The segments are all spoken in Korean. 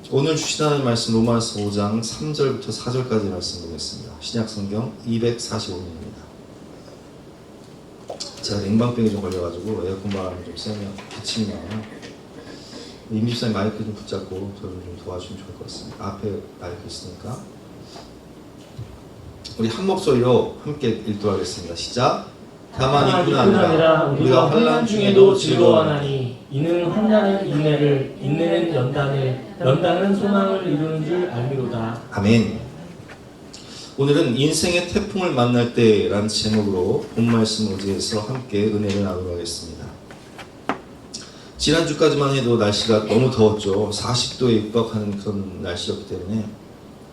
오늘 주시다는 말씀 로마서 5장 3절부터 4절까지 말씀 보겠습니다. 신약성경 245면입니다. 제가 냉방병이 좀 걸려가지고 에어컨 바람이 좀 세면 기침이 나요. 임 집사님 마이크 좀 붙잡고 저를 좀 도와주시면 좋을 것 같습니다. 앞에 마이크 있으니까. 우리 한 목소리로 함께 읽도록 하겠습니다. 시작. 다만 이뿐 아니라 우리가 환난 중에도 즐거워하나니 이는 환난은 인내를, 인내는 연단을, 연단은 소망을 이루는 줄 알미로다. 아멘. 오늘은 인생의 태풍을 만날 때라는 제목으로 본 말씀 의지해서 함께 은혜를 나누도록 하겠습니다. 지난주까지만 해도 날씨가 너무 더웠죠. 40도에 육박하는 그런 날씨였기 때문에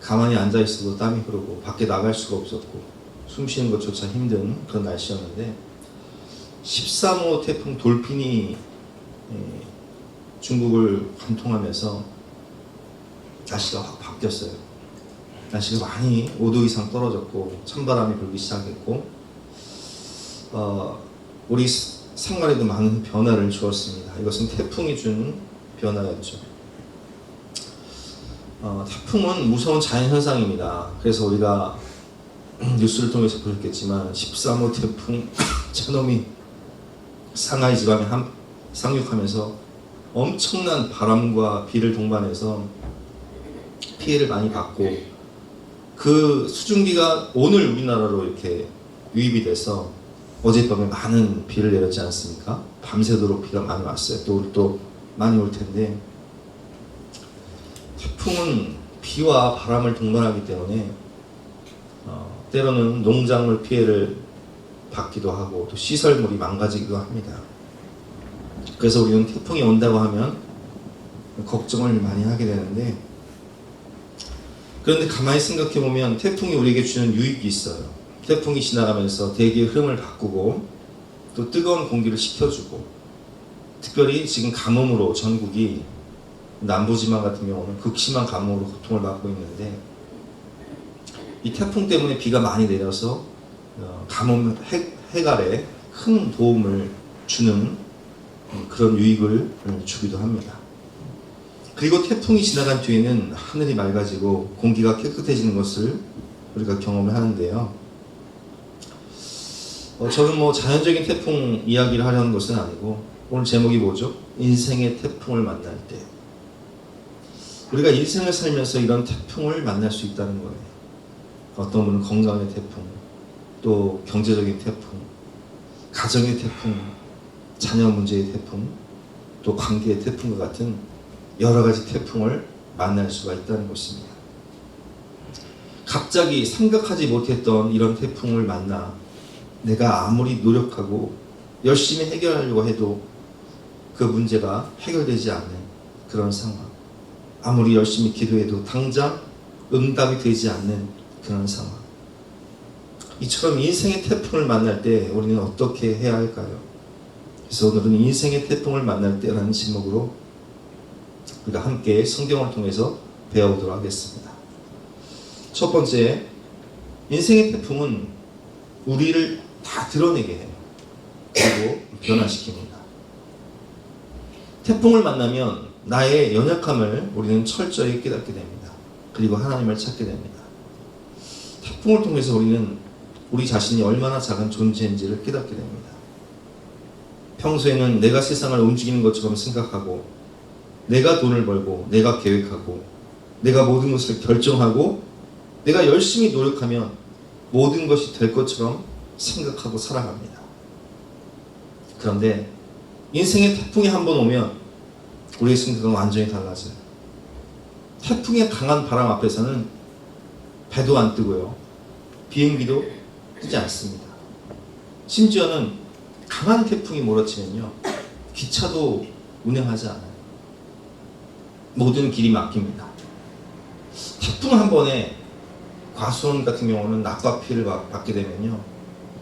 가만히 앉아있어도 땀이 흐르고 밖에 나갈 수가 없었고 숨 쉬는 것조차 힘든 그런 날씨였는데 13호 태풍 돌핀이 중국을 관통하면서 날씨가 확 바뀌었어요. 날씨가 많이 5도 이상 떨어졌고 찬바람이 불기 시작했고 우리 생활에도 많은 변화를 주었습니다. 이것은 태풍이 준 변화였죠. 태풍은 무서운 자연현상입니다. 그래서 우리가 뉴스를 통해서 보셨겠지만 13호 태풍 저놈이 상하이 지방에 상륙하면서 엄청난 바람과 비를 동반해서 피해를 많이 받고 그 수증기가 오늘 우리나라로 이렇게 유입이 돼서 어젯밤에 많은 비를 내렸지 않습니까? 밤새도록 비가 많이 왔어요. 또 많이 올 텐데 태풍은 비와 바람을 동반하기 때문에 때로는 농작물 피해를 받기도 하고 또 시설물이 망가지기도 합니다. 그래서 우리는 태풍이 온다고 하면 걱정을 많이 하게 되는데 그런데 가만히 생각해 보면 태풍이 우리에게 주는 유익이 있어요. 태풍이 지나가면서 대기의 흐름을 바꾸고 또 뜨거운 공기를 식혀주고 특별히 지금 가뭄으로 전국이 남부지방 같은 경우는 극심한 가뭄으로 고통을 받고 있는데 이 태풍 때문에 비가 많이 내려서 가뭄 해갈에 큰 도움을 주는 그런 유익을 주기도 합니다. 그리고 태풍이 지나간 뒤에는 하늘이 맑아지고 공기가 깨끗해지는 것을 우리가 경험을 하는데요. 저는 자연적인 태풍 이야기를 하려는 것은 아니고 오늘 제목이 뭐죠? 인생의 태풍을 만날 때. 우리가 인생을 살면서 이런 태풍을 만날 수 있다는 거예요. 어떤 분은 건강의 태풍, 또 경제적인 태풍, 가정의 태풍, 자녀 문제의 태풍, 또 관계의 태풍과 같은 여러 가지 태풍을 만날 수가 있다는 것입니다. 갑자기 생각하지 못했던 이런 태풍을 만나 내가 아무리 노력하고 열심히 해결하려고 해도 그 문제가 해결되지 않는 그런 상황. 아무리 열심히 기도해도 당장 응답이 되지 않는 그런 상황. 이처럼 인생의 태풍을 만날 때 우리는 어떻게 해야 할까요? 그래서 오늘은 인생의 태풍을 만날 때라는 제목으로 우리가 함께 성경을 통해서 배워보도록 하겠습니다. 첫 번째, 인생의 태풍은 우리를 다 드러내게 해요. 그리고 변화시킵니다. 태풍을 만나면 나의 연약함을 우리는 철저히 깨닫게 됩니다. 그리고 하나님을 찾게 됩니다. 태풍을 통해서 우리는 우리 자신이 얼마나 작은 존재인지를 깨닫게 됩니다. 평소에는 내가 세상을 움직이는 것처럼 생각하고 내가 돈을 벌고 내가 계획하고 내가 모든 것을 결정하고 내가 열심히 노력하면 모든 것이 될 것처럼 생각하고 살아갑니다. 그런데 인생의 태풍이 한번 오면 우리의 생각은 완전히 달라져요. 태풍의 강한 바람 앞에서는 배도 안 뜨고요. 비행기도 뜨지 않습니다. 심지어는 강한 태풍이 몰아치면요. 기차도 운행하지 않아요. 모든 길이 막힙니다. 태풍 한 번에 과수원 같은 경우는 낙과 피해를 받게 되면요.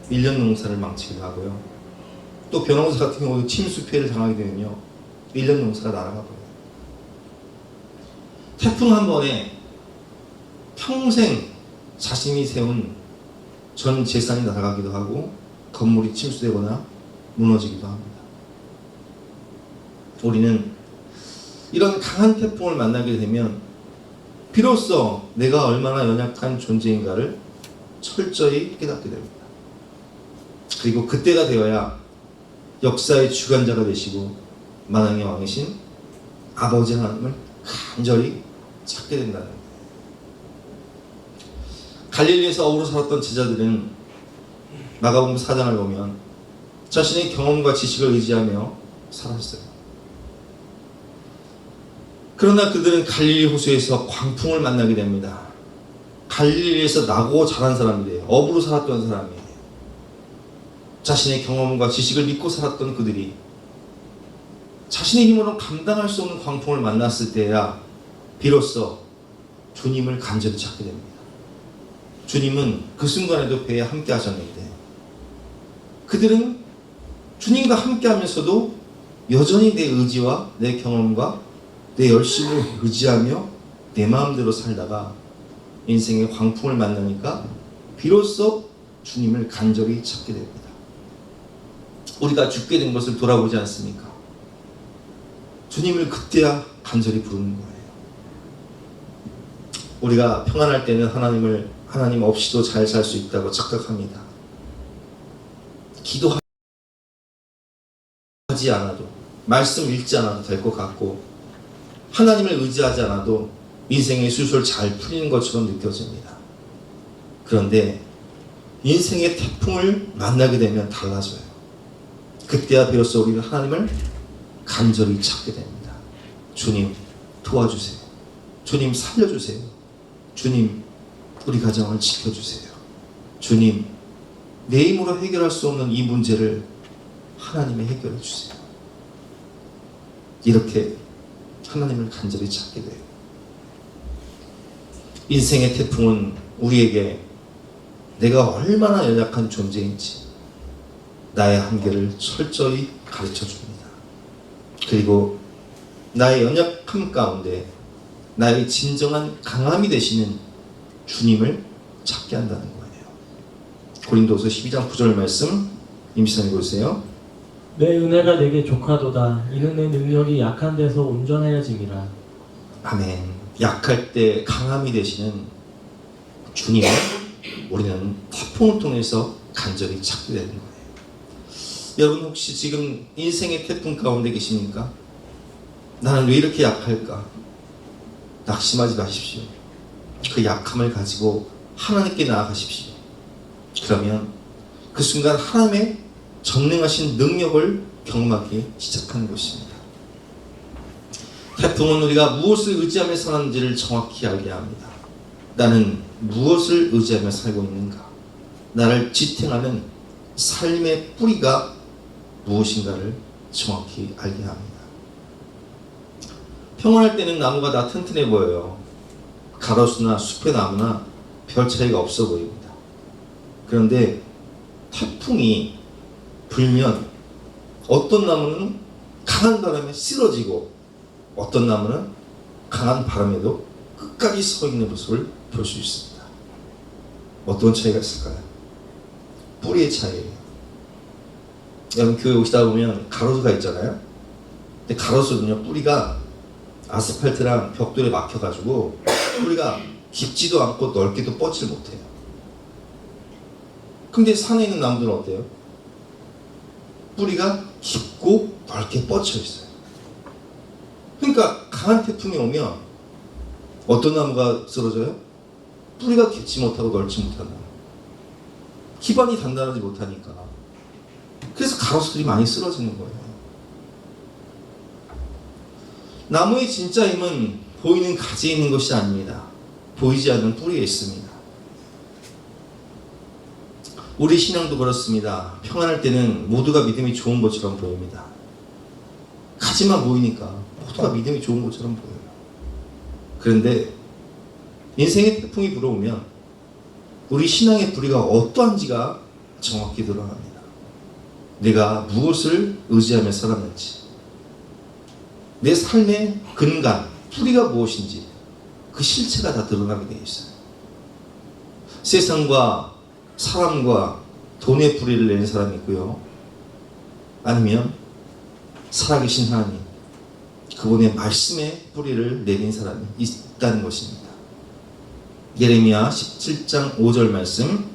1년 농사를 망치기도 하고요. 또 벼농사 같은 경우도 침수 피해를 당하게 되면요. 1년 농사가 날아가 버려요. 태풍 한 번에 평생 자신이 세운 전 재산이 날아가기도 하고 건물이 침수되거나 무너지기도 합니다. 우리는 이런 강한 태풍을 만나게 되면 비로소 내가 얼마나 연약한 존재인가를 철저히 깨닫게 됩니다. 그리고 그때가 되어야 역사의 주관자가 되시고 만왕의 왕이신 아버지 하나님을 간절히 찾게 된다는 거예요. 갈릴리에서 어부로 살았던 제자들은 마가복음 4장을 보면 자신의 경험과 지식을 의지하며 살았어요. 그러나 그들은 갈릴리 호수에서 광풍을 만나게 됩니다. 갈릴리에서 나고 자란 사람이래요. 어부로 살았던 사람이에요. 자신의 경험과 지식을 믿고 살았던 그들이 자신의 힘으로 감당할 수 없는 광풍을 만났을 때야 비로소 주님을 간절히 찾게 됩니다. 주님은 그 순간에도 배에 함께 하셨는데 그들은 주님과 함께 하면서도 여전히 내 의지와 내 경험과 내 열심을 의지하며 내 마음대로 살다가 인생의 광풍을 만나니까 비로소 주님을 간절히 찾게 됩니다. 우리가 죽게 된 것을 돌아보지 않습니까? 주님을 그때야 간절히 부르는 거예요. 우리가 평안할 때는 하나님 없이도 잘 살 수 있다고 착각합니다. 기도하지 않아도, 말씀 읽지 않아도 될 것 같고, 하나님을 의지하지 않아도 인생의 수술 잘 풀리는 것처럼 느껴집니다. 그런데 인생의 태풍을 만나게 되면 달라져요. 그때야 비로소 우리는 하나님을 간절히 찾게 됩니다. 주님 도와주세요. 주님 살려주세요. 주님 우리 가정을 지켜주세요. 주님 내 힘으로 해결할 수 없는 이 문제를 하나님이 해결해 주세요. 이렇게 하나님을 간절히 찾게 돼요. 인생의 태풍은 우리에게 내가 얼마나 연약한 존재인지 나의 한계를 철저히 가르쳐 줍니다. 그리고 나의 연약함 가운데 나의 진정한 강함이 되시는 주님을 찾게 한다는 거예요. 고린도서 12장 9절 말씀 임시사님 보세요. 내 은혜가 내게 족하도다. 이는 내 능력이 약한 데서 온전하여짐이라. 아멘. 약할 때 강함이 되시는 주님을 우리는 태풍을 통해서 간절히 찾게 되는 거예요. 여러분 혹시 지금 인생의 태풍 가운데 계십니까? 나는 왜 이렇게 약할까? 낙심하지 마십시오. 그 약함을 가지고 하나님께 나아가십시오. 그러면 그 순간 하나님의 전능하신 능력을 경험하기 시작하는 것입니다. 태풍은 우리가 무엇을 의지하며 사는지를 정확히 알게 합니다. 나는 무엇을 의지하며 살고 있는가? 나를 지탱하는 삶의 뿌리가 무엇인가를 정확히 알게 합니다. 평온할 때는 나무가 다 튼튼해 보여요. 가로수나 숲의 나무나 별 차이가 없어 보입니다. 그런데 태풍이 불면 어떤 나무는 강한 바람에 쓰러지고 어떤 나무는 강한 바람에도 끝까지 서 있는 모습을 볼 수 있습니다. 어떤 차이가 있을까요? 뿌리의 차이예요. 여러분 교회 오시다 보면 가로수가 있잖아요. 근데 가로수는요 뿌리가 아스팔트랑 벽돌에 막혀가지고 뿌리가 깊지도 않고 넓게도 뻗질 못해요. 근데 산에 있는 나무들은 어때요? 뿌리가 깊고 넓게 뻗쳐 있어요. 그러니까 강한 태풍이 오면 어떤 나무가 쓰러져요? 뿌리가 깊지 못하고 넓지 못한 나무. 기반이 단단하지 못하니까. 그래서 가로수들이 많이 쓰러지는 거예요. 나무의 진짜 힘은 보이는 가지에 있는 것이 아닙니다. 보이지 않는 뿌리에 있습니다. 우리 신앙도 그렇습니다. 평안할 때는 모두가 믿음이 좋은 것처럼 보입니다. 가지만 보이니까 모두가 믿음이 좋은 것처럼 보여요. 그런데 인생의 태풍이 불어오면 우리 신앙의 뿌리가 어떠한지가 정확히 드러납니다. 내가 무엇을 의지하며 살았는지, 내 삶의 근간, 뿌리가 무엇인지 그 실체가 다 드러나게 되어 있어요. 세상과 사람과 돈의 뿌리를 내는 사람이 있고요. 아니면 살아계신 하나님, 그분의 말씀에 뿌리를 내린 사람이 있다는 것입니다. 예레미야 17장 5절 말씀,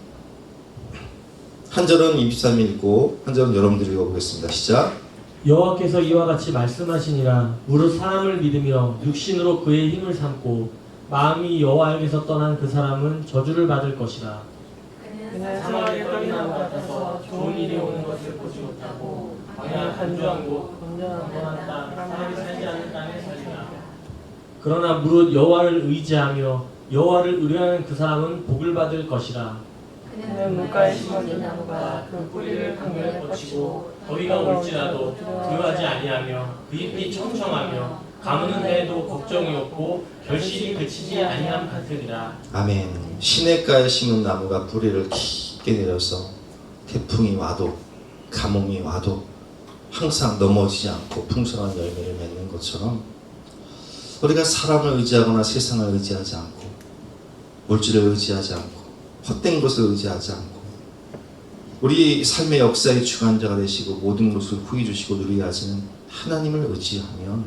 한 절은 임시삼이 읽고 한 절은 여러분들이 읽어보겠습니다. 시작. 여호와께서 이와 같이 말씀하시니라. 무릇 사람을 믿으며 육신으로 그의 힘을 삼고 마음이 여호와에게서 떠난 그 사람은 저주를 받을 것이라. 그는 사막의 떨기나무 같아서 좋은 일이 오는 것을 보지 못하고 광야 간주한 곳 건전한 땅 사람이 살지 않는 땅에 살리라. 그러나 무릇 여호와를 의지하며 여호와를 의뢰하는 그 사람은 복을 받을 것이라. 그는 물가에 심어진 나무가 그 뿌리를 강물에 뻗치고 더위가 올지라도 두려워하지 아니하며 그 잎이 청청하며 가무는 해에도 걱정이 없고 결실이 그치지 아니함 같으리라. 아멘. 시냇가에 심은 나무가 뿌리를 깊게 내려서 태풍이 와도 가뭄이 와도 항상 넘어지지 않고 풍성한 열매를 맺는 것처럼, 우리가 사람을 의지하거나 세상을 의지하지 않고 물질을 의지하지 않고 헛된 것을 의지하지 않고 우리 삶의 역사의 주관자가 되시고 모든 것을 후히 주시고 누리게 하시는 하나님을 의지하면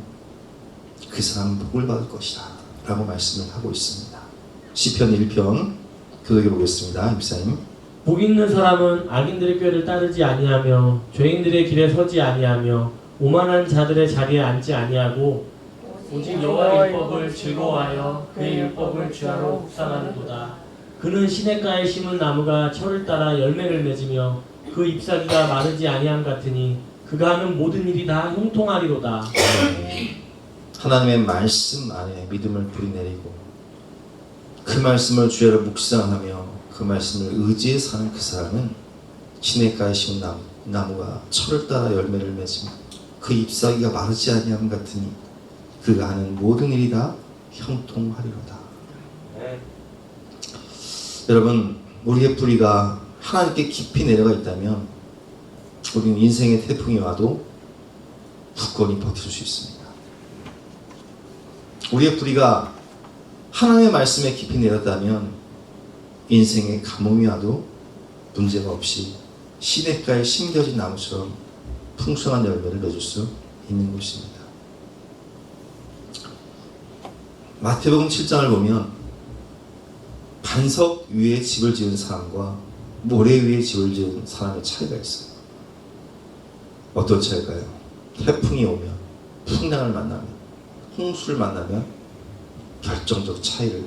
그 사람은 복을 받을 것이다 라고 말씀을 하고 있습니다. 시편 1편 교독해 보겠습니다. 입사님. 복 있는 사람은 악인들의 꾀를 따르지 아니하며 죄인들의 길에 서지 아니하며 오만한 자들의 자리에 앉지 아니하고 오직 여호와의 율법을 즐거워하여 그의 율법을 주야로 묵상하는도다. 그는 시냇가에 심은 나무가 철을 따라 열매를 맺으며 그 잎사귀가 마르지 아니함 같으니 그가 하는 모든 일이 다 형통하리로다. 하나님의 말씀 안에 믿음을 뿌리내리고 그 말씀을 주야로 묵상하며 그 말씀을 의지해 사는 그 사람은 시냇가에 심은 나무가 철을 따라 열매를 맺으며 그 잎사귀가 마르지 아니함 같으니 그가 하는 모든 일이 다 형통하리로다. 여러분, 우리의 뿌리가 하나님께 깊이 내려가 있다면 우리는 인생의 태풍이 와도 굳건히 버틸 수 있습니다. 우리의 뿌리가 하나님의 말씀에 깊이 내렸다면 인생의 가뭄이 와도 문제가 없이 시냇가에 심겨진 나무처럼 풍성한 열매를 맺을 수 있는 것입니다. 마태복음 7장을 보면 반석 위에 집을 지은 사람과 모래 위에 집을 지은 사람의 차이가 있어요. 어떤 차이일까요? 태풍이 오면, 풍랑을 만나면, 홍수를 만나면 결정적 차이를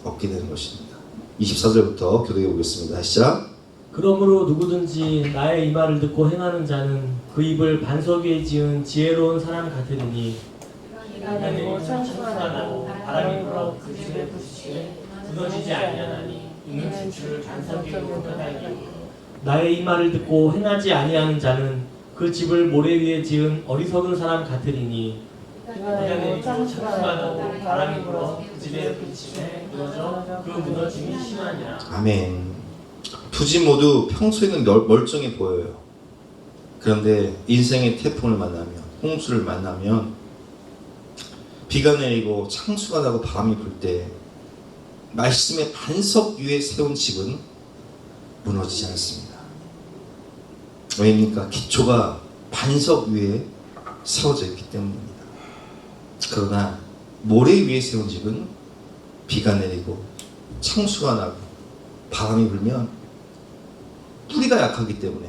얻게 되는 것입니다. 24절부터 교독해 보겠습니다. 시작. 그러므로 누구든지 나의 이 말을 듣고 행하는 자는 그 입을 반석 위에 지은 지혜로운 사람 같으리니 비가 내리고 천수가 나고 바람이 불어 그 집에 부딪히되 무너지지 아니하나니 이는 주를 반석 위에 묻어다니고. 나의 이 말을 듣고 행하지 아니하는 자는 그 집을 모래 위에 지은 어리석은 사람 같으리니 비가 내리고 천수가 나고 바람이 불어 그 집에 부딪히되 무너져 그 무너짐이 심하니라. 아멘. 두 집 모두 평소에는 멀쩡해 보여요. 그런데 인생의 태풍을 만나면, 홍수를 만나면, 비가 내리고 창수가 나고 바람이 불 때 말씀의 반석 위에 세운 집은 무너지지 않습니다. 왜입니까? 기초가 반석 위에 세워져 있기 때문입니다. 그러나 모래 위에 세운 집은 비가 내리고 창수가 나고 바람이 불면 뿌리가 약하기 때문에,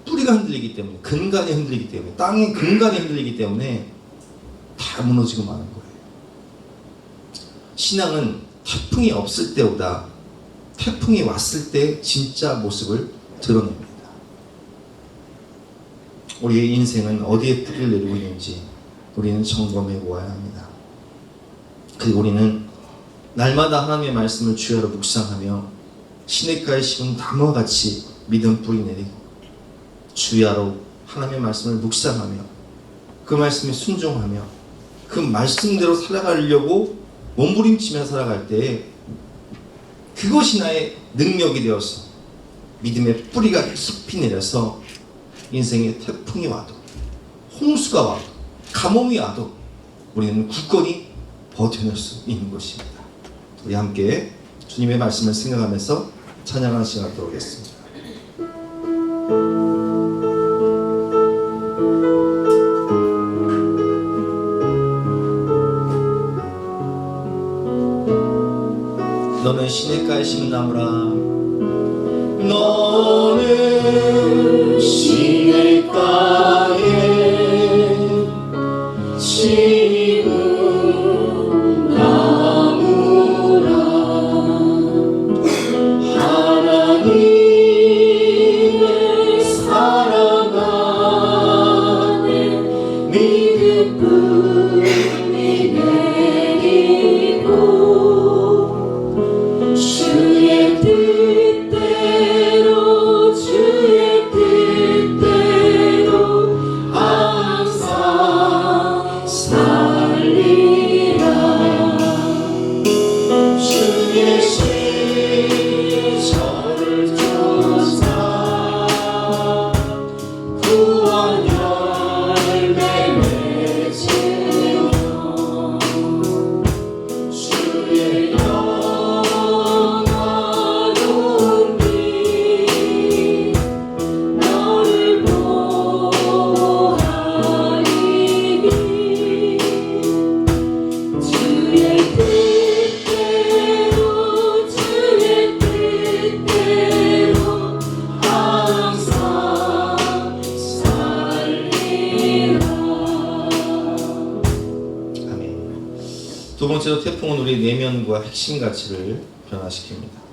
뿌리가 흔들리기 때문에, 근간이 흔들리기 때문에, 땅의 근간이 흔들리기 때문에 다 무너지고 마는 거예요. 신앙은 태풍이 없을 때보다 태풍이 왔을 때 진짜 모습을 드러냅니다. 우리의 인생은 어디에 뿌리를 내리고 있는지 우리는 점검해 보아야 합니다. 그리고 우리는 날마다 하나님의 말씀을 주야로 묵상하며 시냇가에 심은 나무와 같이 믿음 뿌리 내리고 주야로 하나님의 말씀을 묵상하며 그 말씀에 순종하며 그 말씀대로 살아가려고 몸부림치며 살아갈 때에 그것이 나의 능력이 되어서 믿음의 뿌리가 깊이 내려서 인생의 태풍이 와도 홍수가 와도 가뭄이 와도 우리는 굳건히 버텨낼 수 있는 것입니다. 우리 함께 주님의 말씀을 생각하면서 찬양하는 시간 갖도록 하겠습니다. 너는 시냇가에 심나무라. 너는 시냇가에 심은 나무라. 하나님의 사랑 안에 믿음뿐이 내리고 주의 뜻대로 항상 살리라. 주의 시절을 쫓아 구원 열매 맺으며 주의 영화로운 빛 너를 보호하리니 주의 뜻대로 항상 살리라. 아멘. 두 번째로 태풍은 우리 내면과 핵심 가치를 변화시킵니다.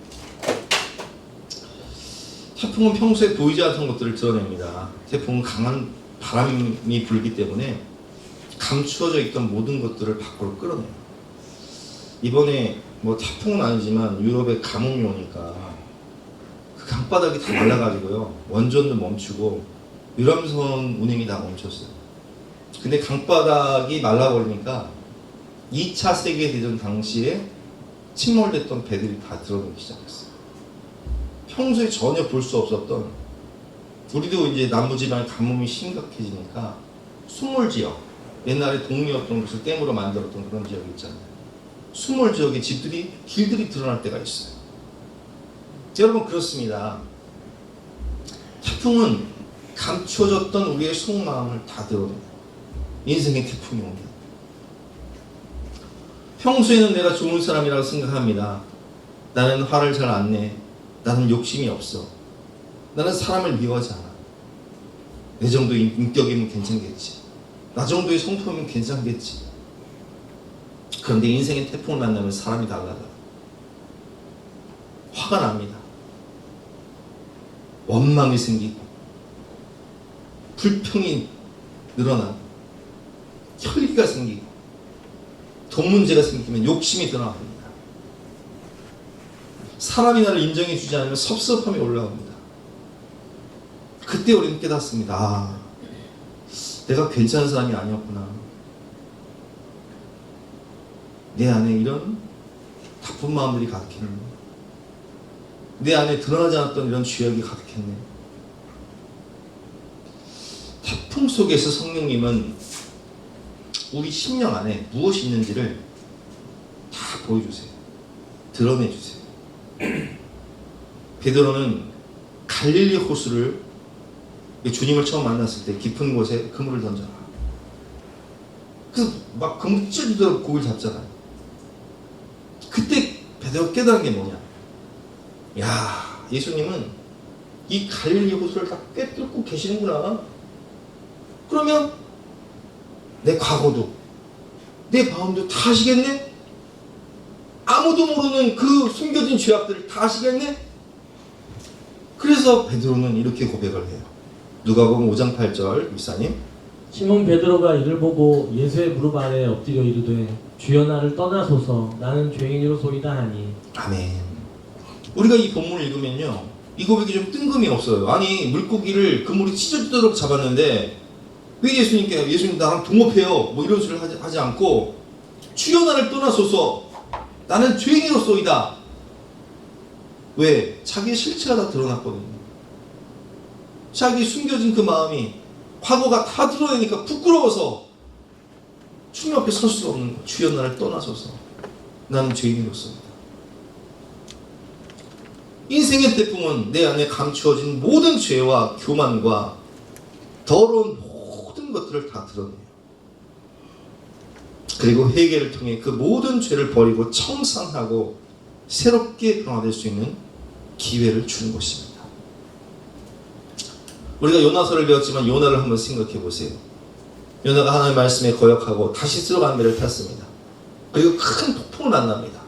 태풍은 평소에 보이지 않던 것들을 드러냅니다. 태풍은 강한 바람이 불기 때문에 감추어져 있던 모든 것들을 밖으로 끌어내요. 이번에 뭐 태풍은 아니지만 유럽에 가뭄이 오니까 그 강바닥이 다 말라가지고요, 원전도 멈추고 유람선 운행이 다 멈췄어요. 근데 강바닥이 말라버리니까 2차 세계대전 당시에 침몰됐던 배들이 다 드러나기 시작했어요. 평소에 전혀 볼 수 없었던, 우리도 이제 남부지방에 가뭄이 심각해지니까 수몰지역, 옛날에 동리였던 것을 댐으로 만들었던 그런 지역이 있잖아요. 수몰 지역의 집들이, 길들이 드러날 때가 있어요. 여러분, 그렇습니다. 태풍은 감추어졌던 우리의 속마음을 다 드러내요. 인생의 태풍이 옵니다. 평소에는 내가 좋은 사람이라고 생각합니다. 나는 화를 잘 안 내. 나는 욕심이 없어. 나는 사람을 미워하지 않아. 내 정도의 인격이면 괜찮겠지. 나 정도의 성품이면 괜찮겠지. 그런데 인생의 태풍을 만나면 사람이 달라져요. 화가 납니다. 원망이 생기고 불평이 늘어나고 혈기가 생기고 돈 문제가 생기면 욕심이 드러납니다. 사람이 나를 인정해 주지 않으면 섭섭함이 올라옵니다. 그때 우리는 깨닫습니다. 아, 내가 괜찮은 사람이 아니었구나. 내 안에 이런 나쁜 마음들이 가득했네. 내 안에 드러나지 않았던 이런 죄악이 가득했네. 태풍 속에서 성령님은 우리 심령 안에 무엇이 있는지를 다 보여주세요. 드러내주세요. 베드로는 갈릴리 호수를, 주님을 처음 만났을 때 깊은 곳에 그물을 던져라. 그래서 막 그물 찢어지도록 고기를 잡잖아요. 그때 베드로가 깨달은 게 뭐냐? 야, 예수님은 이 갈릴리 호수를 다 꿰뚫고 계시는구나. 그러면 내 과거도 내 마음도 다 아시겠네? 아무도 모르는 그 숨겨진 죄악들을 다 아시겠네? 그래서 베드로는 이렇게 고백을 해요. 누가복음 5장 8절, 목사님. 시몬 베드로가 이를 보고 예수의 무릎 아래에 엎드려 이르되 주여 나를 떠나소서 나는 죄인으로소이다 하니. 아멘. 우리가 이 본문을 읽으면요, 이 고백이 좀 뜬금이 없어요. 아니, 물고기를 그물이 찢어지도록 잡았는데 왜 예수님 나랑 동업해요? 뭐 이런 소리를 하지 않고 주여 나를 떠나소서 나는 죄인으로소이다. 왜? 자기의 실체가 다 드러났거든요. 자기 숨겨진 그 마음이, 과거가 다 드러내니까 부끄러워서 주님 앞에 설 수가 없는 거예요. 주여 나를 떠나소서 나는 죄인으로소이다. 인생의 태풍은 내 안에 감추어진 모든 죄와 교만과 더러운 모든 것들을 다 드러내요. 그리고 회개를 통해 그 모든 죄를 버리고 청산하고 새롭게 변화될 수 있는 기회를 주는 것입니다. 우리가 요나서를 배웠지만 요나를 한번 생각해 보세요. 요나가 하나님의 말씀에 거역하고 다시 쓸어가는 배를 탔습니다. 그리고 큰 폭풍을 만납니다.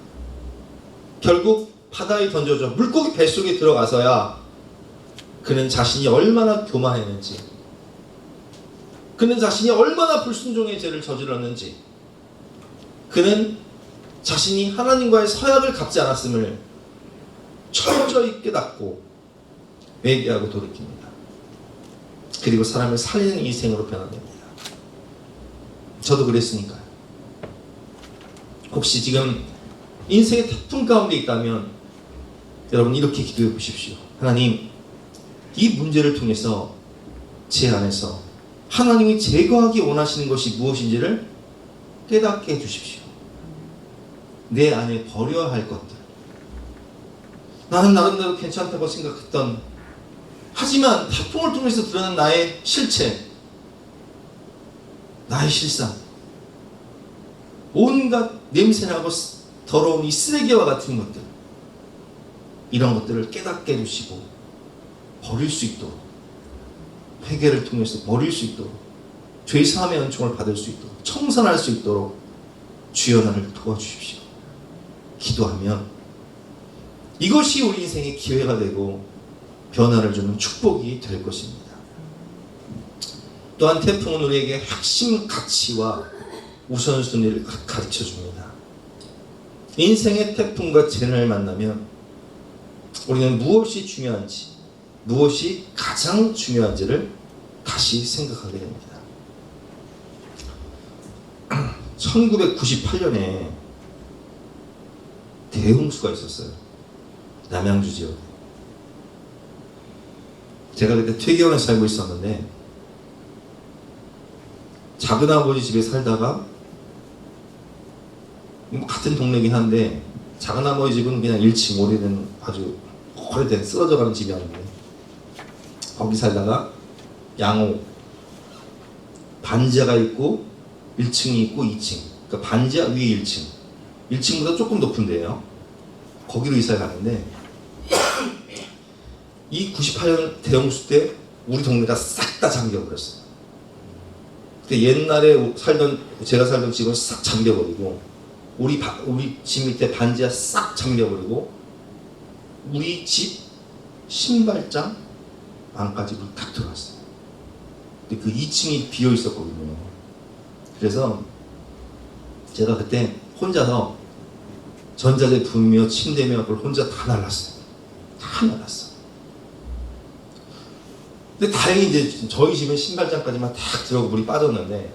결국 바다에 던져져 물고기 뱃속에 들어가서야 그는 자신이 얼마나 교만했는지, 그는 자신이 얼마나 불순종의 죄를 저질렀는지, 그는 자신이 하나님과의 서약을 갚지 않았음을 철저히 깨닫고 회개하고 돌이킵니다. 그리고 사람을 살리는 인생으로 변화됩니다. 저도 그랬으니까요. 혹시 지금 인생의 태풍 가운데 있다면 여러분 이렇게 기도해 보십시오. 하나님, 이 문제를 통해서 제 안에서 하나님이 제거하기 원하시는 것이 무엇인지를 깨닫게 해주십시오. 내 안에 버려야 할 것들, 나는 나름대로 괜찮다고 생각했던, 하지만 태풍을 통해서 드러난 나의 실체, 나의 실상, 온갖 냄새나고 더러운 이 쓰레기와 같은 것들, 이런 것들을 깨닫게 해주시고 버릴 수 있도록, 회개를 통해서 버릴 수 있도록, 죄사함의 은총을 받을 수 있도록, 청산할 수 있도록 주여 나를 도와주십시오. 기도하면 이것이 우리 인생의 기회가 되고 변화를 주는 축복이 될 것입니다. 또한 태풍은 우리에게 핵심 가치와 우선순위를 가르쳐 줍니다. 인생의 태풍과 재난을 만나면 우리는 무엇이 중요한지, 무엇이 가장 중요한지를 다시 생각하게 됩니다. 1998년에 대홍수가 있었어요. 남양주 지역에. 제가 그때 퇴계원에 살고 있었는데 작은아버지 집에 살다가 같은 동네긴 한데 작은아버지 집은 그냥 1층 오래된 아주 오래된 쓰러져가는 집이었는데 거기 살다가 양호 반지하가 있고 1층이 있고 2층, 그러니까 반지하 위에 1층, 1층보다 조금 높은 데예요. 거기로 이사를 갔는데 이 98년 대홍수 때 우리 동네가 싹 다 잠겨버렸어요. 그때 옛날에 제가 살던 집은 싹 잠겨버리고 우리 집 밑에 반지하 싹 잠겨버리고 우리 집 신발장 안까지 물이 탁 들어왔어요. 근데 그 2층이 비어 있었거든요. 그래서 제가 그때 혼자서 전자제품이며 침대며 그걸 혼자 다 날랐어요. 다 날랐어. 근데 다행히 이제 저희 집은 신발장까지만 탁 들어오고 물이 빠졌는데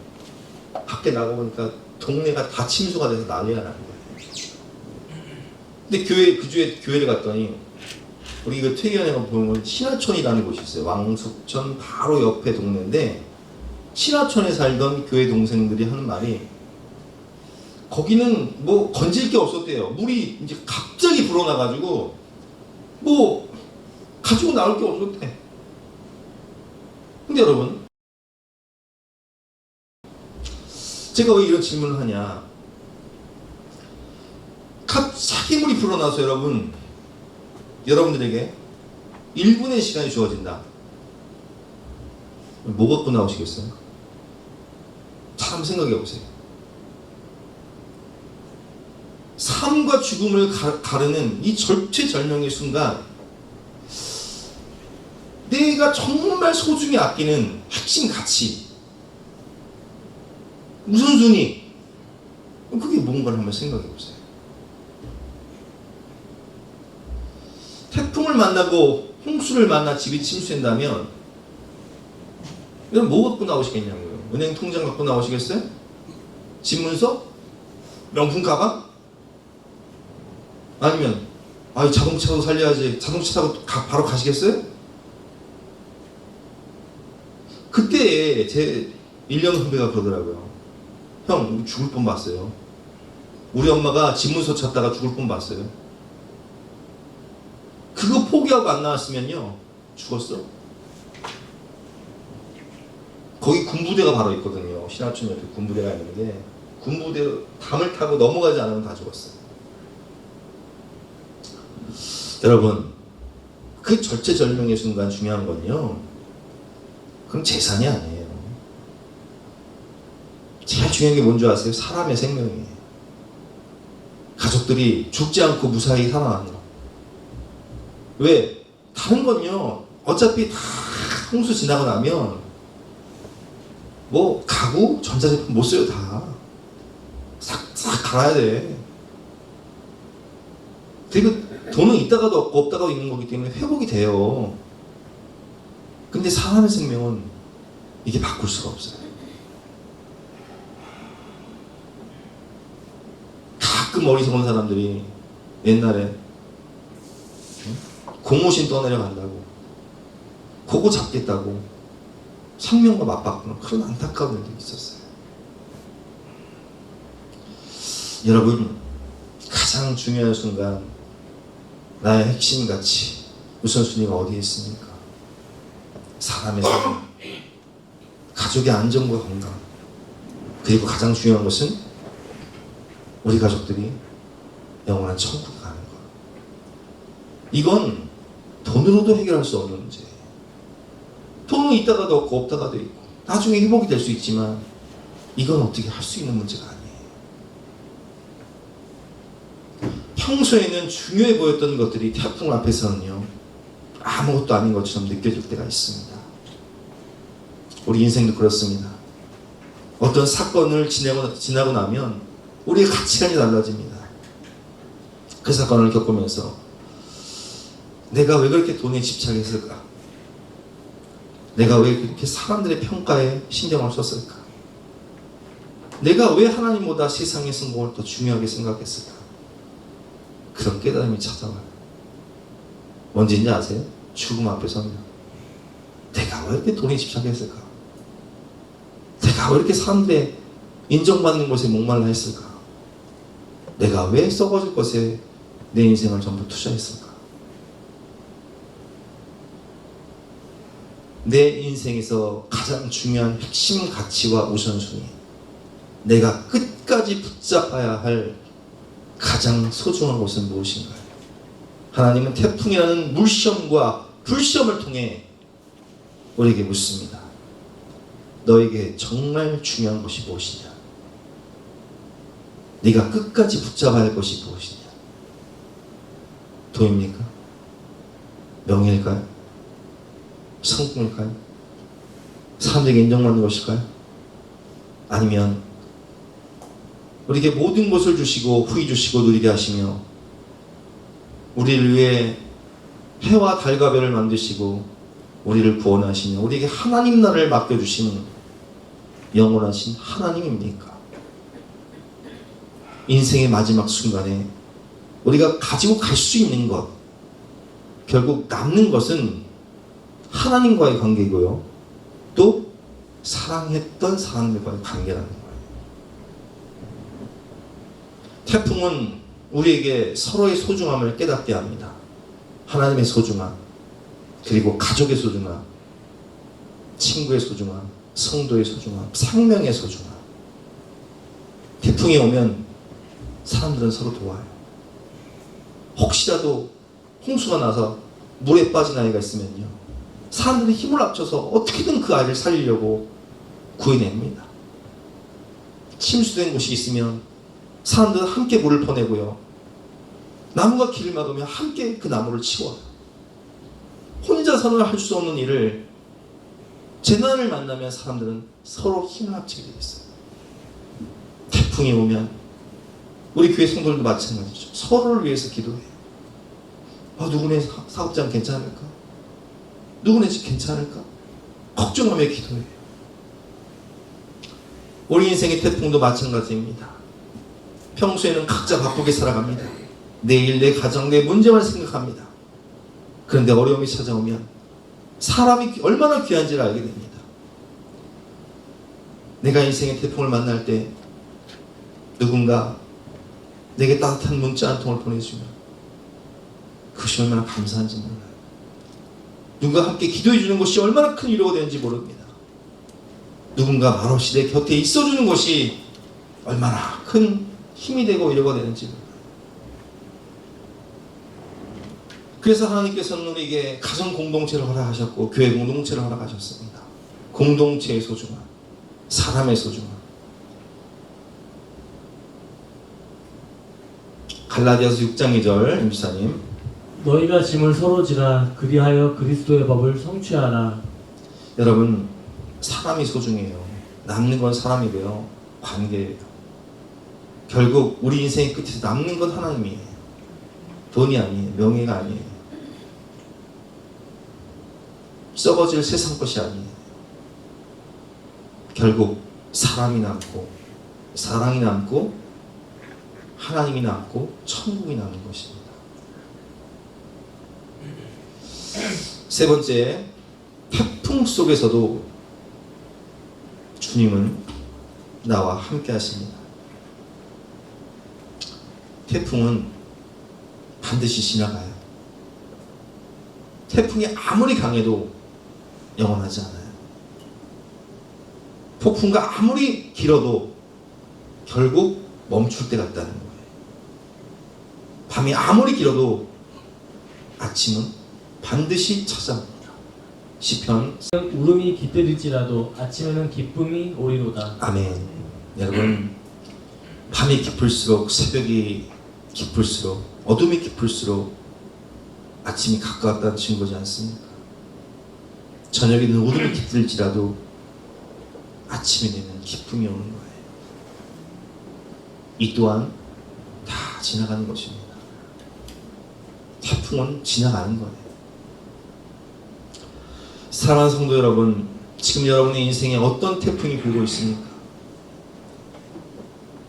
밖에 나가보니까 동네가 다 침수가 돼서 난리가 나는 거예요. 근데 그 주에 교회를 갔더니 우리 그 퇴계원에 보면 신하촌이라는 곳이 있어요. 왕숙천 바로 옆에 동네인데 신하촌에 살던 교회 동생들이 하는 말이 거기는 뭐 건질 게 없었대요. 물이 이제 갑자기 불어나가지고 뭐 가지고 나올 게 없었대. 근데 여러분, 제가 왜 이런 질문을 하냐? 갑자기 물이 불어나서 여러분들에게 1분의 시간이 주어진다. 뭐 갖고 나오시겠어요? 참 생각해 보세요. 삶과 죽음을 가르는 이 절체절명의 순간, 내가 정말 소중히 아끼는 핵심 가치, 우선순위, 그게 뭔가를 한번 생각해 보세요. 태풍을 만나고 홍수를 만나 집이 침수된다면 여러분 뭐 갖고 나오시겠냐고요? 은행 통장 갖고 나오시겠어요? 집문서? 명품 가방? 아니면 자동차도 살려야지, 자동차 타고 바로 가시겠어요? 그때 제 1년 후배가 그러더라고요. 형, 죽을 뻔 봤어요. 우리 엄마가 집문서 찾다가 죽을 뻔 봤어요. 그거 포기하고 안 나왔으면요 죽었어. 거기 군부대가 바로 있거든요. 신하촌 옆에 군부대가 있는데 군부대 담을 타고 넘어가지 않으면 다 죽었어요. 여러분, 그 절체절명의 순간 중요한 건요, 그럼 재산이 아니에요. 제일 중요한 게 뭔지 아세요? 사람의 생명이에요. 가족들이 죽지 않고 무사히 살아나는 거. 왜? 다른 건요, 어차피 다 홍수 지나고 나면 뭐 가구, 전자제품 못 써요. 다 싹 갈아야 돼. 그리고 돈은 있다가도 없고 없다가도 있는 거기 때문에 회복이 돼요. 근데 사람의 생명은 이게 바꿀 수가 없어요. 가끔 어리석은 사람들이 옛날에 공무신 떠내려간다고, 그거 잡겠다고 생명과 맞바꾸는 그런 안타까운 일들이 있었어요. 여러분, 가장 중요한 순간, 나의 핵심 가치, 우선순위가 어디에 있습니까? 사람의 생명, 가족의 안정과 건강, 그리고 가장 중요한 것은 우리 가족들이 영원한 천국에 가는 것. 이건 돈으로도 해결할 수 없는 문제예요. 돈은 있다가도 없고 없다가도 있고 나중에 회복이 될 수 있지만 이건 어떻게 할 수 있는 문제가 아니에요. 평소에는 중요해 보였던 것들이 태풍 앞에서는요, 아무것도 아닌 것처럼 느껴질 때가 있습니다. 우리 인생도 그렇습니다. 어떤 사건을 지나고 나면 우리의 가치관이 달라집니다. 그 사건을 겪으면서 내가 왜 그렇게 돈에 집착했을까? 내가 왜 그렇게 사람들의 평가에 신경을 썼을까? 내가 왜 하나님보다 세상의 성공을 더 중요하게 생각했을까? 그런 깨달음이 찾아와요. 뭔지인지 아세요? 죽음 앞에 서면 내가 왜 이렇게 돈에 집착했을까? 내가 왜 이렇게 사람들의 인정받는 것에 목말라 했을까? 내가 왜 썩어질 것에 내 인생을 전부 투자했을까? 내 인생에서 가장 중요한 핵심 가치와 우선순위, 내가 끝까지 붙잡아야 할 가장 소중한 것은 무엇인가요? 하나님은 태풍이라는 물시험과 불시험을 통해 우리에게 묻습니다. 너에게 정말 중요한 것이 무엇이냐? 네가 끝까지 붙잡아야 할 것이 무엇이냐? 돈입니까? 명예일까요? 성공일까요? 사람들에게 인정받는 것일까요? 아니면 우리에게 모든 것을 주시고 후히 주시고 누리게 하시며 우리를 위해 해와 달과 별을 만드시고 우리를 구원하시며 우리에게 하나님 나라를 맡겨주시는 영원하신 하나님입니까? 인생의 마지막 순간에 우리가 가지고 갈 수 있는 것, 결국 남는 것은 하나님과의 관계고요, 또 사랑했던 사람들과의 관계라는 거예요. 태풍은 우리에게 서로의 소중함을 깨닫게 합니다. 하나님의 소중함, 그리고 가족의 소중함, 친구의 소중함, 성도의 소중함, 생명의 소중함. 태풍이 오면 사람들은 서로 도와요. 혹시라도 홍수가 나서 물에 빠진 아이가 있으면요, 사람들이 힘을 합쳐서 어떻게든 그 아이를 살리려고 구해냅니다. 침수된 곳이 있으면 사람들은 함께 물을 퍼내고요, 나무가 길을 막으면 함께 그 나무를 치워요. 혼자서는 할 수 없는 일을, 재난을 만나면 사람들은 서로 힘을 합치게 되겠어요. 태풍이 오면 우리 교회 성도들도 마찬가지죠. 서로를 위해서 기도해요. 누구네 사업장 괜찮을까? 누구네 집 괜찮을까? 걱정하며 기도해요. 우리 인생의 태풍도 마찬가지입니다. 평소에는 각자 바쁘게 살아갑니다. 내일, 내 가정, 내 문제만 생각합니다. 그런데 어려움이 찾아오면 사람이 얼마나 귀한지를 알게 됩니다. 내가 인생의 태풍을 만날 때 누군가 내게 따뜻한 문자 한 통을 보내주면 그것이 얼마나 감사한지 몰라요. 누군가 함께 기도해 주는 것이 얼마나 큰 위로가 되는지 모릅니다. 누군가 말없이 내 곁에 있어주는 것이 얼마나 큰 힘이 되고 위로가 되는지 몰라요. 그래서 하나님께서는 우리에게 가정 공동체를 허락하셨고 교회 공동체를 허락하셨습니다. 공동체의 소중함, 사람의 소중함. 갈라디아서 6장 2절 임사님. 너희가 짐을 서로 지라 그리하여 그리스도의 법을 성취하라. 여러분, 사람이 소중해요. 남는 건 사람이고요. 관계예요. 결국 우리 인생의 끝에서 남는 건 하나님이에요. 돈이 아니에요. 명예가 아니에요. 썩어질 세상 것이 아니에요. 결국 사람이 남고 사랑이 남고 하나님이 남고 천국이 남는 것입니다. 세 번째, 태풍 속에서도 주님은 나와 함께 하십니다. 태풍은 반드시 지나가요. 태풍이 아무리 강해도 영원하지 않아요. 폭풍과 아무리 길어도 결국 멈출 때 같다는 거예요. 밤이 아무리 길어도 아침은 반드시 찾아옵니다. 시편. 울음이 깃들일지라도 아침에는 기쁨이 오리로다. 아멘. 여러분, 밤이 깊을수록, 새벽이 깊을수록, 어둠이 깊을수록 아침이 가까웠다는 증거지 않습니까? 저녁에는 어둠이 깃들지라도 아침에 되면 기쁨이 오는 거예요. 이 또한 다 지나가는 것입니다. 태풍은 지나가는 거예요. 사랑하는 성도 여러분, 지금 여러분의 인생에 어떤 태풍이 불고 있습니까?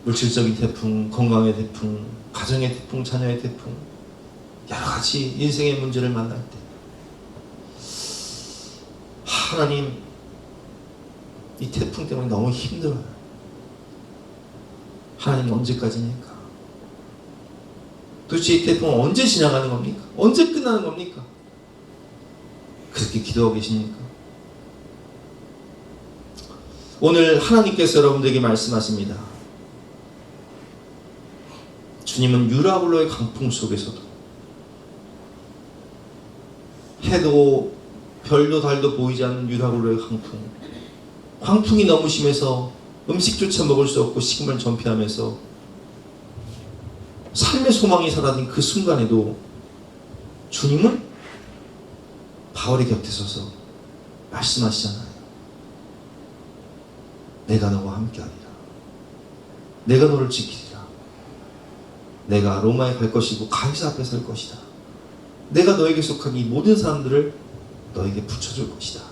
물질적인 태풍, 건강의 태풍, 가정의 태풍, 자녀의 태풍, 여러 가지 인생의 문제를 만날 때 하나님, 이 태풍 때문에 너무 힘들어요. 하나님, 언제까지입니까? 도대체 이 태풍은 언제 지나가는 겁니까? 언제 끝나는 겁니까? 그렇게 기도하고 계십니까? 오늘 하나님께서 여러분들에게 말씀하십니다. 주님은 유라굴로의 강풍 속에서도, 해도 별도 달도 보이지 않는 유라굴로의 광풍이 너무 심해서 음식조차 먹을 수 없고 식음을 전폐하면서 삶의 소망이 사라진 그 순간에도 주님은 바울의 곁에 서서 말씀하시잖아요. 내가 너와 함께하리라. 내가 너를 지키리라. 내가 로마에 갈 것이고 가이사 앞에 설 것이다. 내가 너에게 속한 이 모든 사람들을 너에게 붙여줄 것이다.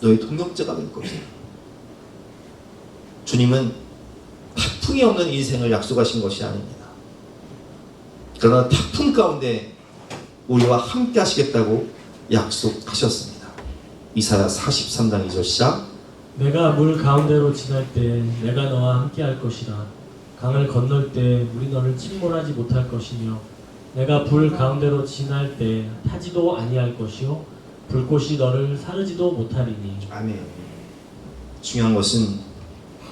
너의 동역자가 될 것이다. 주님은 태풍이 없는 인생을 약속하신 것이 아닙니다. 그러나 태풍 가운데 우리와 함께 하시겠다고 약속하셨습니다. 이사야 43장 2절 시작. 내가 물 가운데로 지날 때 내가 너와 함께 할 것이라. 강을 건널 때 물이 너를 침몰하지 못할 것이며 내가 불 가운데로 지날 때 타지도 아니할 것이요 불꽃이 너를 사르지도 못하리니. 아멘. 중요한 것은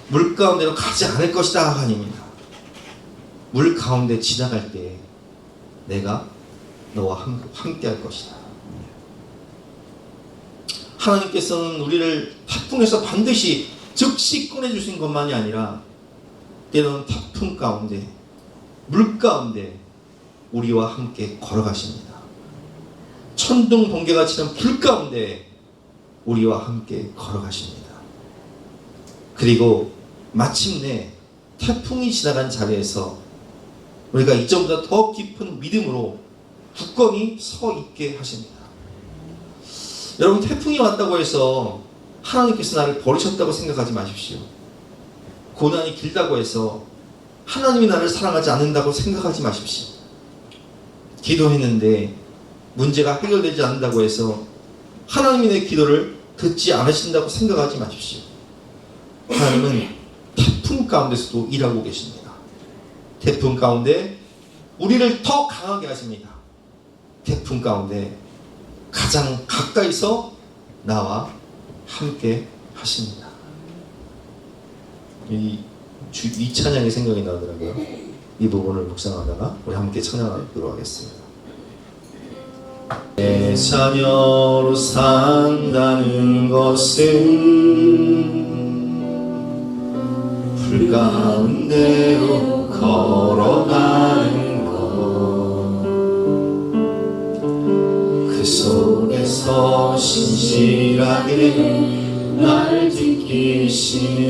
물 가운데로 가지 않을 것이다 아닙니다. 물 가운데 지나갈 때 내가 너와 함께 할 것이다. 하나님께서는 우리를 태풍에서 반드시 즉시 꺼내주신 것만이 아니라 때로는 태풍 가운데, 물 가운데 우리와 함께 걸어가십니다. 천둥 번개가 치는 불 가운데 우리와 함께 걸어가십니다. 그리고 마침내 태풍이 지나간 자리에서 우리가 이전보다 더 깊은 믿음으로 굳건히 서 있게 하십니다. 여러분, 태풍이 왔다고 해서 하나님께서 나를 버리셨다고 생각하지 마십시오. 고난이 길다고 해서 하나님이 나를 사랑하지 않는다고 생각하지 마십시오. 기도했는데 문제가 해결되지 않는다고 해서 하나님이 내 기도를 듣지 않으신다고 생각하지 마십시오. 하나님은 태풍 가운데서도 일하고 계십니다. 태풍 가운데 우리를 더 강하게 하십니다. 태풍 가운데 가장 가까이서 나와 함께 하십니다. 이 찬양이 생각이 나더라고요. 이 부분을 묵상하다가 우리 함께 찬양하도록 하겠습니다. 내 자녀로 산다는 것은 불 가운데로 걸어가는 것, 그 속에서 신실하게 날 지키시는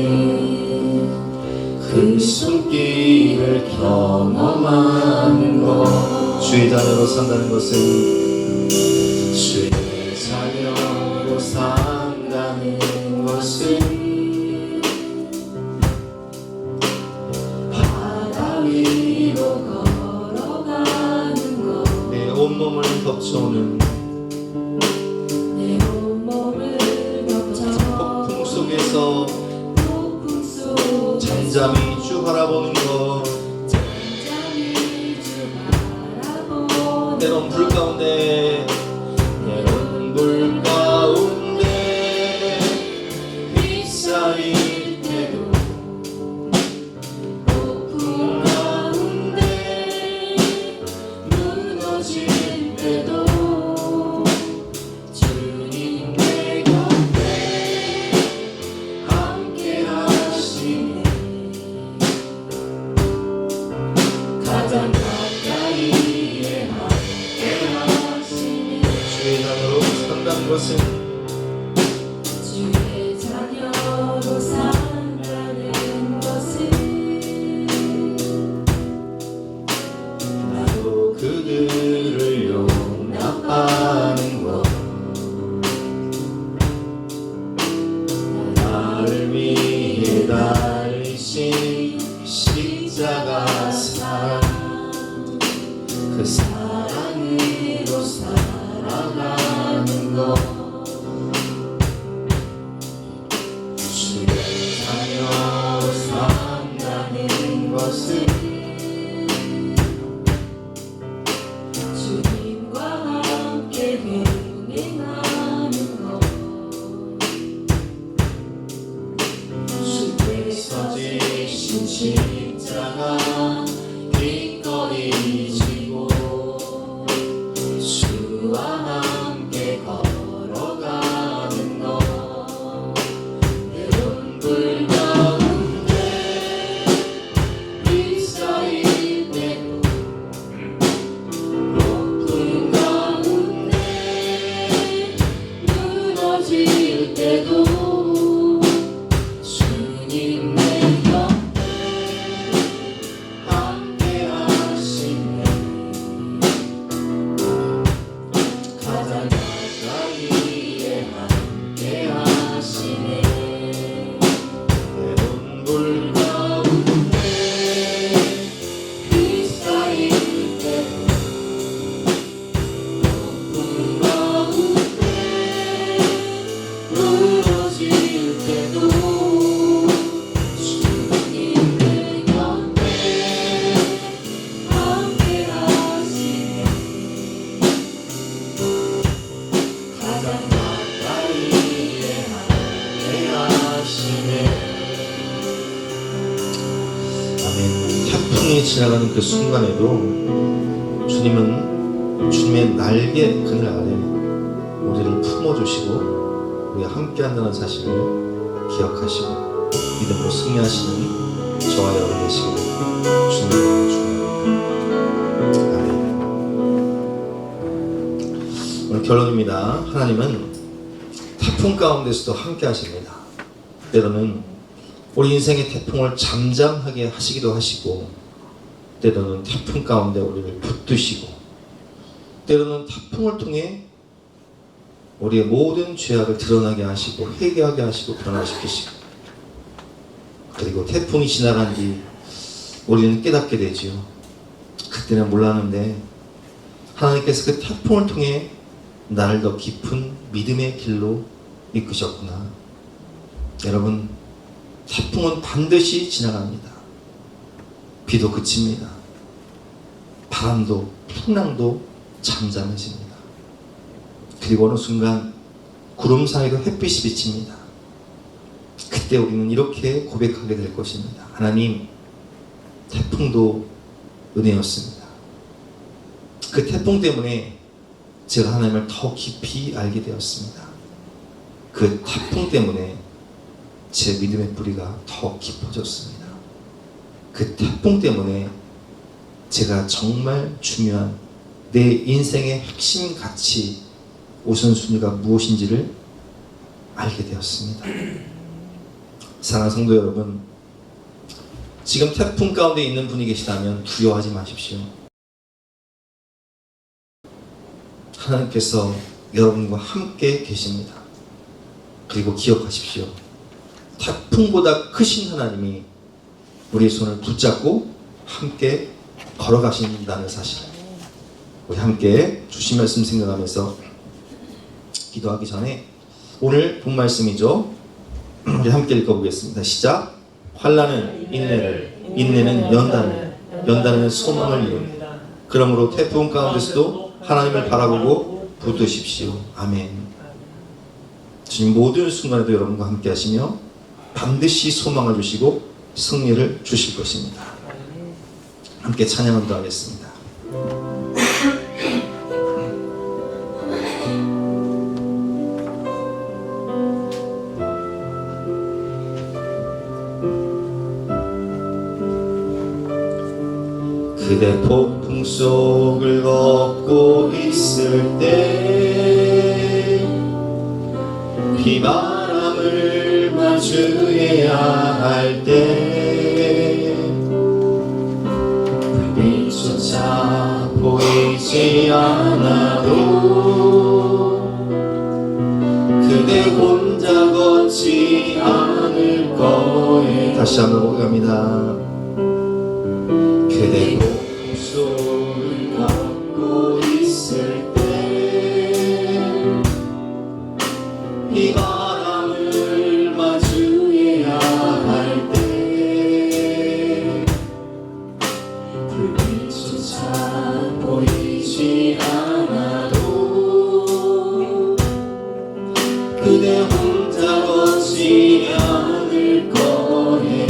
그 손길을 경험하는 것. 주의 자녀로 산다는 것은, 주의 자녀로 산다는 것은 바다 위로 걸어가는 것, 내 온몸을 덮쳐오는, 내 온몸을 덮쳐 폭풍 속에서 잠잠히 주 바라보는 것, 잠잠히 주 바라보는 때론 불 가운데, 때론 불 가운데 휩싸일 때도, 폭풍 가운데 무너질 때도 주님 내 곁에 함께 하시네. 가장 가까이에 함께 하시네. 주의 자녀로 산다는 것은 주의 자녀로 산다는 것은 나도 그들을 용납하는 것, 나를 위해 달리신 십자가 사랑, 그 사랑으로 살아가는 것. 주의 자녀로 산다는 것은 주님과 함께 동행하는 것, 주께서 지신 십자가 기꺼이 지고 주와 함께 걸어가는 것, 때론 불 가운데 휩싸일 때도, 높은 가운데 무너질 때도 주님 내 곁에 함께 하시네. 가장 가까이에 함께 하시네. 때론 불 가운데 휩싸일 때도, 높은 가운데 무너질 때도 주님 내 곁에 함께 하시네. 가장 가까이에 함께 하시네. 아멘. 태풍이 지나가는 그 순간에도 주님은 주님의 날개 그늘 아래 우리를 품어주시고 우리가 함께한다는 사실을 기억하시고 믿음으로 승리하시는 저와 여러분 되시기를 주님으로 축원합니다. 아멘. 오늘 결론입니다. 하나님은 태풍 가운데서도 함께 하십니다. 때로는 우리 인생의 태풍을 잠잠하게 하시기도 하시고, 때로는 태풍 가운데 우리를 붙드시고, 때로는 태풍을 통해 우리의 모든 죄악을 드러나게 하시고 회개하게 하시고 변화시키시고, 그리고 태풍이 지나간 뒤 우리는 깨닫게 되지요. 그때는 몰랐는데 하나님께서 그 태풍을 통해 나를 더 깊은 믿음의 길로 이끄셨구나. 여러분, 태풍은 반드시 지나갑니다. 비도 그칩니다. 바람도 풍랑도 잠잠해집니다. 그리고 어느 순간 구름 사이로 햇빛이 비칩니다. 그때 우리는 이렇게 고백하게 될 것입니다. 하나님, 태풍도 은혜였습니다. 그 태풍 때문에 제가 하나님을 더 깊이 알게 되었습니다. 그 태풍 때문에 제 믿음의 뿌리가 더 깊어졌습니다. 그 태풍 때문에 제가 정말 중요한 내 인생의 핵심 가치 우선순위가 무엇인지를 알게 되었습니다. 사랑하는 성도 여러분, 지금 태풍 가운데 있는 분이 계시다면 두려워하지 마십시오. 하나님께서 여러분과 함께 계십니다. 그리고 기억하십시오. 태풍보다 크신 하나님이 우리의 손을 붙잡고 함께 걸어가신다는 사실. 우리 함께 주신 말씀 생각하면서 기도하기 전에 오늘 본 말씀이죠. 우리 함께 읽어보겠습니다. 시작. 환난은 인내를, 인내는 연단을, 연단은 소망을 이룹니다. 그러므로 태풍 가운데서도 하나님을 바라보고 붙드십시오. 아멘. 주님 모든 순간에도 여러분과 함께 하시며 반드시 소망을 주시고 승리를 주실 것입니다. 함께 찬양을 하겠습니다. 그대 폭풍 속을 걷고 있을 때 비바람을 마주해야 할 때 불빛조차 보이지 않아도 그대 혼자 걷지 않을 거예요. 다시 한번 갑니다. 그대 속을 걷고 있을 때 비바람을 마주해야 할 때 불빛조차 보이지 않아도 그대 혼자 걷지 않을 거예요.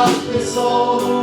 앞에서